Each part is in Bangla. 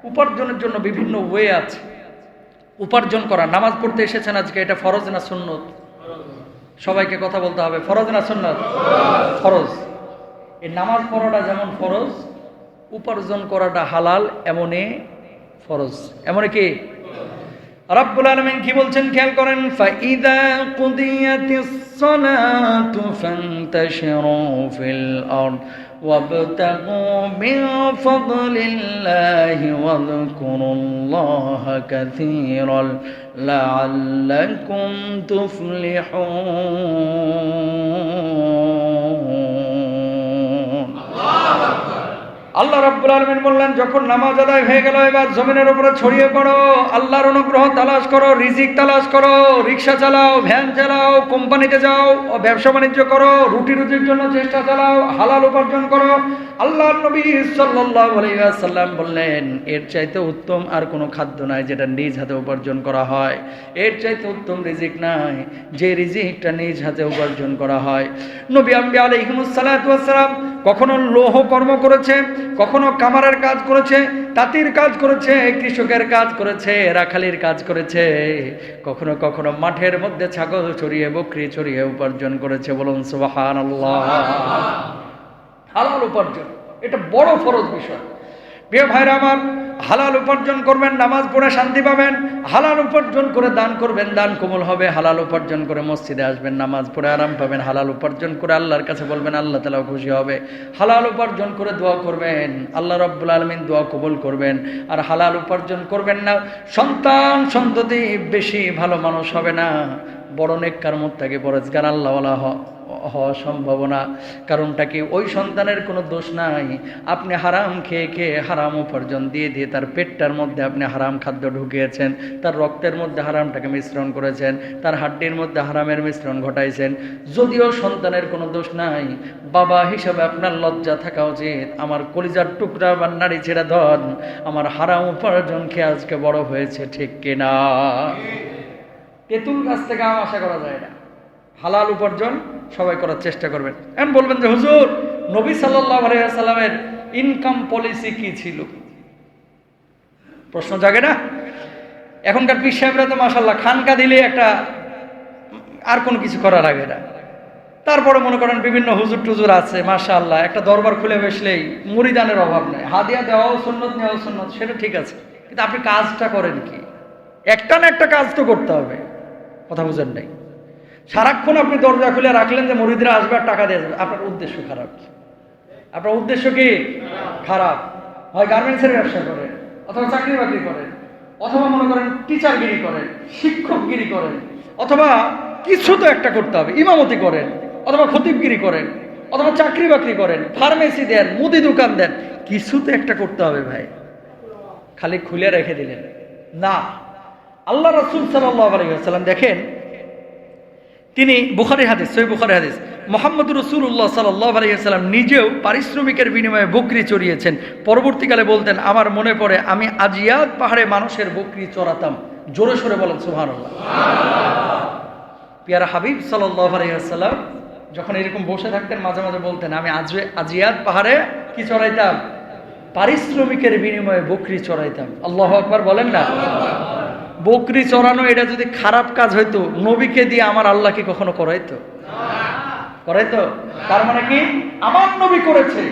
উপার্জনের জন্য বিভিন্ন ওয়ে আছে। উপার্জন করা, নামাজ পড়তে এসেছেন আজকে, এটা ফরজ না সুন্নত? সবাইকে কথা বলতে হবে, ফরজ না সুন্নত? ফরজ। এই নামাজ পড়াটা যেমন ফরজ, উপার্জন করাটা হালাল এমনই ফরজ। এমনই কি রব্বুল আলামিন কি বলছেন খেয়াল করেন, ফাইদা কুদিয়াতিস সালাতু ফান্তাশিরু ফিল আরদ ওয়াবতাগু মিন ফাদলিল্লাহি ওয়াযকুরুল্লাহা কাসীরান লাআল্লাকুম তুফলিহুন। আল্লাহ রাব্বুল আলামিন বললেন, যখন নামাজ আদায় হয়ে গেল এবার জমিনের উপরে ছড়িয়ে পড়ো, আল্লাহর অনুগ্রহ তালাশ করো, রিজিক তালাশ করো, রিক্সা চালাও, ভ্যান চালাও, কোম্পানিতে যাও, ব্যবসা বাণিজ্য করো, রুটি রুজির জন্য চেষ্টা চালাও, হালাল উপার্জন করো। আল্লাহর নবী সাল্লাল্লাহু আলাইহি ওয়াসাল্লাম বললেন, এর চাইতে উত্তম আর কোনো খাদ্য নাই যেটা নিজ হাতে উপার্জন করা হয়। এর চাইতে উত্তম রিজিক নাই যে রিজিকটা নিজ হাতে উপার্জন করা হয়। নবী আম্বিয়া আলাইহিমুস সালাতু ওয়াস সালাম কখনো লৌহ কর্ম করেছে, কখনো কামারের কাজ করেছে, তাঁতির কাজ করেছে, কৃষকের কাজ করেছে, রাখালির কাজ করেছে, কখনো কখনো মাঠের মধ্যে ছাগল চড়িয়ে বকরি চড়িয়ে উপার্জন করেছে। বলুন সুবহানাল্লাহ। হালাল উপার্জন এটা বড় ফরজ বিষয়। প্রিয় ভাইরা আমার, হালাল উপার্জন করবেন, নামাজ পড়ে শান্তি পাবেন। হালাল উপার্জন করে দান করবেন, দান কবুল হবে। হালাল উপার্জন করে মসজিদে আসবেন, নামাজ পড়ে আরাম পাবেন। হালাল উপার্জন করে আল্লাহর কাছে বলবেন, আল্লাহ তাআলা খুশি হবে। হালাল উপার্জন করে দোয়া করবেন, আল্লাহ রাব্বুল আলামিন দোয়া কবুল করবেন। আর হালাল উপার্জন করবেন না, সন্তান সন্ততি বেশি ভালো মানুষ হবে না, বড় নেককার মুত্তাকি পরহেজগার আল্লাহওয়ালা হওয়া সম্ভাবনা। কারণটা কি, ওই সন্তানের কোনো দোষ নাই। আপনি হারাম খেয়ে খেয়ে হারাম উপার্জন দিয়ে দিয়ে তার পেটটার মধ্যে আপনি হারাম খাদ্য ঢুকিয়েছেন, তার রক্তের মধ্যে হারামটাকে মিশ্রণ করেছেন, তার হাড্ডির মধ্যে হারামের মিশ্রণ ঘটাইছেন। যদিও সন্তানের কোনো দোষ নাই, বাবা হিসাবে আপনার লজ্জা থাকা উচিত। আমার কলিজার টুকরা বা নাড়ি ছেড়া ধন আমার হারাম উপার্জন খেয়ে আজকে বড় হয়েছে, ঠিক কিনা? তেঁতুল গাছ থেকে আম আশা করা যায় না। হালাল উপার্জন সবাই করার চেষ্টা করবেন। এখন বলবেন যে হুজুর, নবী সাল্লাল্লাহু আলাইহি ওয়াসাল্লামের ইনকাম পলিসি কি ছিল? প্রশ্ন জাগে না? এখনকার পীর সাহেবরা তো মাশাআল্লাহ খানকা দিলে একটা, আর কোনো কিছু করার আগে না। তারপরে মনে করেন বিভিন্ন হুজুর টুজুর আছে মাশাআল্লাহ, একটা দরবার খুলে বসলেই মুরিদানের অভাব নেই। হাদিয়া দেওয়াও সুন্নত, নেওয়াও সুন্নত, সেটা ঠিক আছে, কিন্তু আপনি কাজটা করেন কি? একটা না একটা কাজ তো করতে হবে। কথা বুঝেন নাই? সারাক্ষণ আপনি দরজা খুলে রাখলেন যে মুরিদরা আসবে আর টাকা দিয়ে যাবে, আপনার উদ্দেশ্য খারাপ। আপনার উদ্দেশ্য কি? খারাপ। হয় গার্মেন্টসের ব্যবসা করেন, অথবা চাকরি বাকরি করেন, অথবা মনে করেন টিচারগিরি করেন, শিক্ষকগিরি করেন, অথবা কিছু তো একটা করতে হবে, ইমামতি করেন, অথবা খতিবগিরি করেন, অথবা চাকরি বাকরি করেন, ফার্মেসি দেন, মুদি দোকান দেন, কিছু তো একটা করতে হবে ভাই। খালি খুলে রেখে দিলেন না। আল্লাহ রাসূল সাল্লাল্লাহু আলাইহি ওয়াসাল্লাম দেখেন, তিনি বুখারী হাদিস, সহিহ বুখারী হাদিস, মুহাম্মদুর রাসূলুল্লাহ সাল্লাল্লাহু আলাইহি ওয়াসাল্লাম নিজেও পারিশ্রমিকের বিনিময়ে বকরি চড়িয়েছেন। পরবর্তীকালে বলতেন, আমার মনে পড়ে আমি আজিয়াদ পাহাড়ে মানুষের বকরি চড়াতাম। জোরে সোরে বলেন সুবহানাল্লাহ। পিয়ারা হাবিব সাল্লাল্লাহু আলাইহি ওয়াসাল্লাম যখন এরকম বসে থাকতেন মাঝে মাঝে বলতেন, আমি আজিয়াদ পাহাড়ে কি চড়াইতাম? পারিশ্রমিকের বিনিময়ে বকরি চড়াইতাম। আল্লাহু আকবার বলেন না? বকরি চড়ানো এটা যদি খারাপ কাজ হইতো, নবীকে দিয়ে আমার আল্লাহ কি কখনো করাইতো? করাইতো? তার মানে কি, আমার নবী করেছে।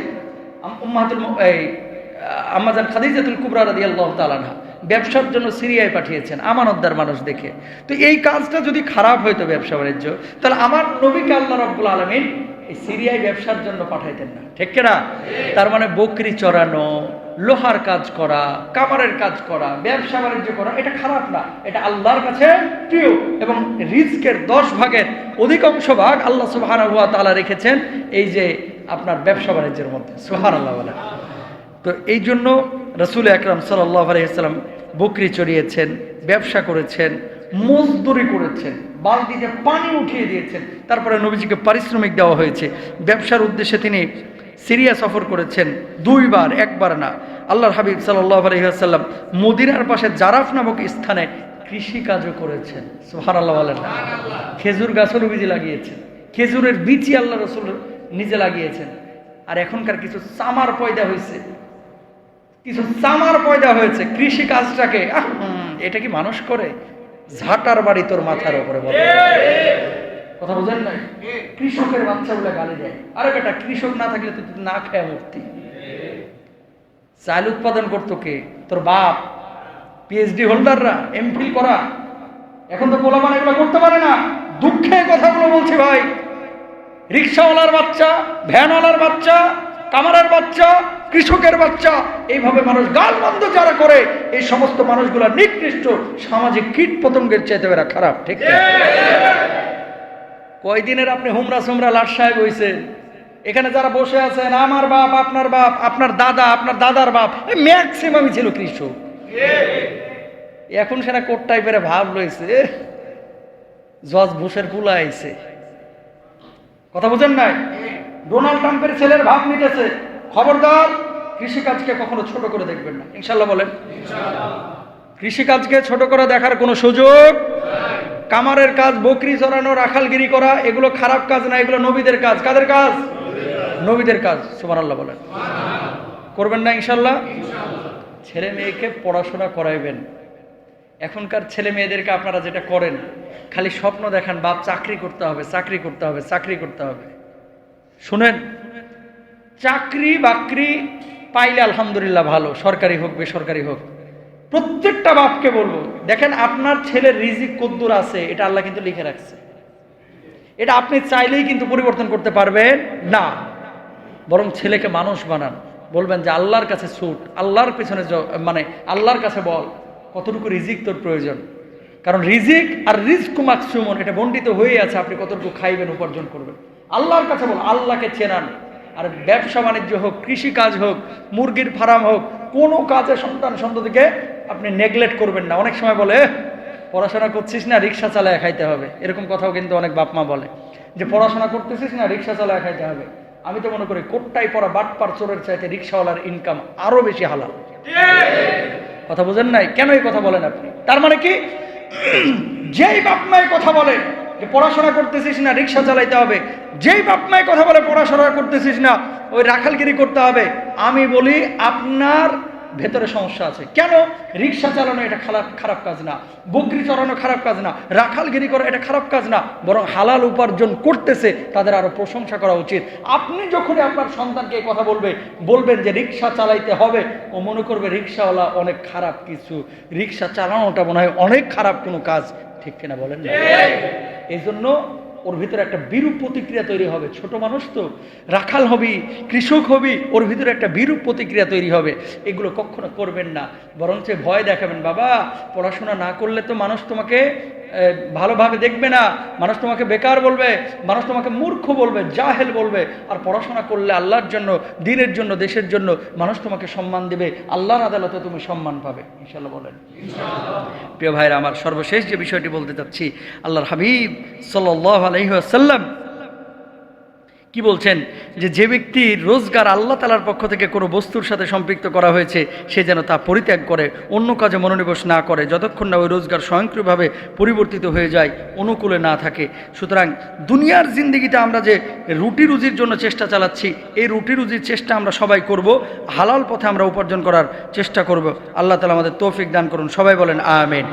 আম্মাজান খাদিজাতুল কুবরা রাদিয়াল্লাহু তাআলা আনহা ব্যবসার জন্য সিরিয়ায় পাঠিয়েছেন আমানতদার মানুষ দেখে। তো এই কাজটা যদি খারাপ হইতো ব্যবসা বাণিজ্য, তাহলে আমার নবীকে আল্লাহ রাব্বুল আলামিন এই সিরিয়ায় ব্যবসার জন্য পাঠাইতেন না, ঠিক কিনা? তার মানে বকরি চড়ানো, লোহার কাজ করা, কামারের কাজ করা, ব্যবসা বাণিজ্য করা, এটা খারাপ না, এটা আল্লাহর কাছে প্রিয়। এবং রিজকের 10 ভাগের অধিকাংশ ভাগ আল্লাহ সুবহানাহু ওয়া তাআলা রেখেছেন এই যে আপনার ব্যবসা বাণিজ্যের মধ্যে। সুবহানাল্লাহ বলে। তো এই জন্য রাসূল আকরাম সাল্লাল্লাহু আলাইহি ওয়াসাল্লাম বকরি চড়িয়েছেন, ব্যবসা করেছেন, মজদুরি করেছেন, বালতিতে পানি উঠিয়ে দিয়েছেন। তারপরে নবীজিকে পারিশ্রমিক দেওয়া হয়েছে। ব্যবসার উদ্দেশ্যে তিনি সিরিয়া সফর করেছেন 2 বার, একবার না। আল্লাহর হাবিব সাল্লাল্লাহু আলাইহি ওয়াসাল্লাম মদিনার পাশে জারাফ নামক স্থানে কৃষি কাজও করেছেন। সুবহানাল্লাহ বলেন না? খেজুর গাছও নবীজি লাগিয়েছেন, খেজুরের বীজই আল্লাহ রাসূল নিজে লাগিয়েছেন। আর এখনকার কিছু চামার পয়দা হয়েছে, কিছু চামার পয়দা হয়েছে কৃষি কাজটাকে এটা কি মানুষ করে? ঝাঁটার বাড়ি তোর মাথার উপরে বলে। কথা বুঝেন না? কৃষকের বাচ্চা বলে গালি দেয়। আরে বেটা, কৃষক না থাকলে তুই না খেয়ে মরতি। চাল উৎপাদন করতো কে? তোর বাপ। পিএইচডি হোল্ডাররা, এমফিল করা। এখন তো পোলাপান এগুলো করতে পারে না। দুঃখে কথাগুলো বলছি ভাই। রিক্সাওয়ালার বাচ্চা, ভ্যানওয়ালার বাচ্চা, কামারের বাচ্চা, কৃষকের বাচ্চা, এইভাবে মানুষ গালমন্দ যারা করে, এই সমস্ত মানুষগুলা নিকৃষ্ট, সামাজিক কীট পতঙ্গের চাইতে এরা খারাপ। ঠিক না? কয়দিনের আপনি হুমরা সুমরা লাট সাহেব হইছেন। এখানে যারা বসে আছেন, আমার বাপ, আপনার বাপ, আপনার দাদা, আপনার দাদার বাপ, ম্যাক্সিমামই ছিল কৃষক। এখন সেটা কোট টাইপের ভাব রয়েছে, জর্জ বুশের পুলা আইছে। কথা বুঝেন নাই? ডোনাল্ড ট্রাম্পের ছেলের ভাব নিতেছে। খবরদার, কৃষিকাজকে কখনো ছোট করে দেখবেন না। ইনশাল্লাহ বলেন। কৃষিকাজকে ছোট করে দেখার কোনো সুযোগ। কামারের কাজ, বকরি চড়ানো, রাখালগিরি করা, এগুলো খারাপ কাজ না, এগুলো নবীদের কাজ। কাদের কাজ? নবীদের কাজ। সুবহানাল্লাহ বলেন। করবেন না ইনশাল্লাহ? ছেলে মেয়েকে পড়াশোনা করাইবেন। এখনকার ছেলে মেয়েদেরকে আপনারা যেটা করেন, খালি স্বপ্ন দেখান, বাপ চাকরি করতে হবে, চাকরি করতে হবে, চাকরি করতে হবে। শুনেন, চাকরি বাকরি পাইলে আলহামদুলিল্লাহ ভালো, সরকারি হোক বেসরকারি হোক। প্রত্যেকটা বাপকে বলবো, দেখেন আপনার ছেলের রিজিক কদ্দুর আছে এটা আল্লাহ কিন্তু লিখে রাখছে। এটা আপনি চাইলেই কিন্তু পরিবর্তন করতে পারবেন না। বরং ছেলেকে মানুষ বানান। বলবেন যে আল্লাহর কাছে ছুট, আল্লাহর পেছনে মানে আল্লাহর কাছে বল কতটুকু রিজিক তোর প্রয়োজন। কারণ রিজিক আর রিজকু মাকসুমুন, এটা বণ্টিত হয়ে আছে। আপনি কতটুকু খাইবেন, উপার্জন করবেন, আল্লাহর কাছে বল। আল্লাহকে চেনান। আর ব্যবসা বাণিজ্য হোক, কৃষি কাজ হোক, মুরগির ফার্ম হোক, কোনো কাজে সন্তান সন্ততিকে আপনি নেগলেক্ট করবেন না। অনেক সময় বলে পড়াশোনা করছিস না, রিক্সা চালায় খাইতে হবে। এরকম কথাও কিন্তু অনেক বাপ মা বলে যে পড়াশোনা করতেছিস না, রিক্সা চালায় খাইতে হবে। আমি তো মনে করি কোটটাই পড়া বাটপার চোরের চাইতে রিক্সাওয়ালার ইনকাম আরো বেশি হালাল। কথা বুঝেন নাই? কেন এই কথা বলেন আপনি? তার মানে কি, যেই বাপ মায়ের কথা বলে যে পড়াশোনা করতেছিস না, রিক্সা চালাইতে হবে, যেই বাপ মায়ের কথা বলে পড়াশোনা করতেছিস না, ওই রাখালগিরি করতে হবে, আমি বলি আপনার ভেতরে সমস্যা আছে। কেন? রিক্সা চালানো এটা খারাপ কাজ না, বকরি চড়ানো খারাপ কাজ না, রাখালগিরি করা এটা খারাপ কাজ না, বরং হালাল উপার্জন করতেছে তাদের আরো প্রশংসা করা উচিত। আপনি যখনই আপনার সন্তানকে এই কথা বলবেন যে রিক্সা চালাইতে হবে, ও মনে করবে রিক্সাওয়ালা অনেক খারাপ কিছু, রিক্সা চালানোটা মনে হয় অনেক খারাপ কোনো কাজ। ঠিক কিনা বলেন না? এই জন্য ওর ভিতরে একটা বিরূপ প্রতিক্রিয়া তৈরি হবে। ছোট মানুষ তো, রাখাল হবি, কৃষক হবি, ওর ভিতরে একটা বিরূপ প্রতিক্রিয়া তৈরি হবে। এগুলো কখনো করবেন না, বরঞ্চ ভয় দেখাবেন। বাবা, পড়াশোনা না করলে তো মানুষ তোমাকে ভালোভাবে দেখবে না, মানুষ তোমাকে বেকার বলবে, মানুষ তোমাকে মূর্খ বলবে, জাহেল বলবে। আর পড়াশোনা করলে আল্লাহর জন্য, দ্বীনের জন্য, দেশের জন্য মানুষ তোমাকে সম্মান দেবে, আল্লাহর আদালতে তুমি সম্মান পাবে। ইনশাআল্লাহ বলেন। প্রিয় ভাইরা আমার, সর্বশেষ যে বিষয়টি বলতে চাচ্ছি, আল্লাহর হাবিব সাল্লাল্লাহু আলাইহি ওয়াসাল্লাম কি বলছেন? যে ব্যক্তির রোজগার আল্লাহ তাআলার পক্ষ থেকে কোনো বস্তুর সাথে সম্পৃক্ত করা হয়েছে, সে যেন তা পরিত্যাগ করে, অন্য কাজে মনোনিবেশ না করে, যতক্ষণ না ওই রোজগার স্বয়ংক্রিয়ভাবে পরিবর্তিত হয়ে যায়, অনুকূলে না থাকে। সুতরাং দুনিয়ার জিন্দেগিতে আমরা যে রুটি রুজির জন্য চেষ্টা চালাচ্ছি, এই রুটি রুজির চেষ্টা আমরা সবাই করব, হালাল পথে আমরা উপার্জন করার চেষ্টা করব। আল্লাহ তাআলা আমাদের তৌফিক দান করুন। সবাই বলেন আমিন।